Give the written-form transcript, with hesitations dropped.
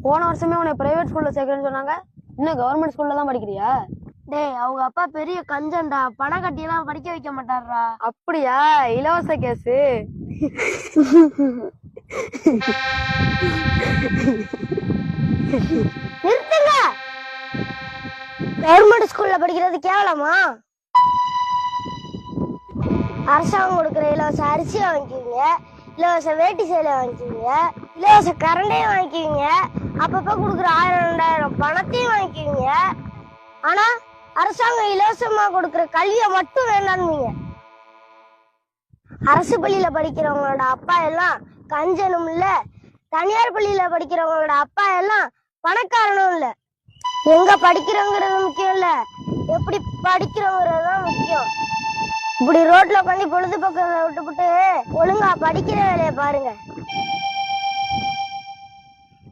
போன வருஷமே உன்னை பிரைவேட் ஸ்கூல்ல சேர்க்கறேன்னு சொன்னாங்க. இன்னும் கவர்மெண்ட் ஸ்கூல்ல தான் படிக்கிறியா? டேய், அவங்க அப்பா பெரிய கஞ்சன்டா, பணம் கட்டியெல்லாம் படிக்க வைக்க மாட்டாரா. அப்படியா? இலவச கேசு. நிறுத்துங்க. கவர்மெண்ட் ஸ்கூல்ல படிக்கிறது கேவலமா? அரசாங்கம் கொடுக்குற இலவச அரிசி வாங்கிக்குவீங்க, இலவச வேட்டி சேலை வாங்கிக்குவீங்க, இலவச கரண்டையும் வாங்கிக்குவீங்க, அப்பப்ப கொடுக்குற 1000 2000 பணத்தையும் வாங்கிக்குவீங்க. ஆனா அரசாங்கம் இலவசமா கொடுக்குற கல்வியை மட்டும் வேண்டாம்னீங்க. அரசு பள்ளியில படிக்கிறவங்களோட அப்பா எல்லாம் கஞ்சனும் இல்ல, தனியார் பள்ளியில படிக்கிறவங்களோட அப்பா எல்லாம் பணக்காரனும் இல்ல. எங்க படிக்கிறோங்கிறது முக்கியம் இல்ல, எப்படி படிக்கிறோங்கிறதுதான் முக்கியம். இப்படி ரோட்ல உட்காந்து பொழுதுபோக்கு விட்டுப்புட்டு ஒழுங்கா படிக்கிற வேலையை பாருங்க.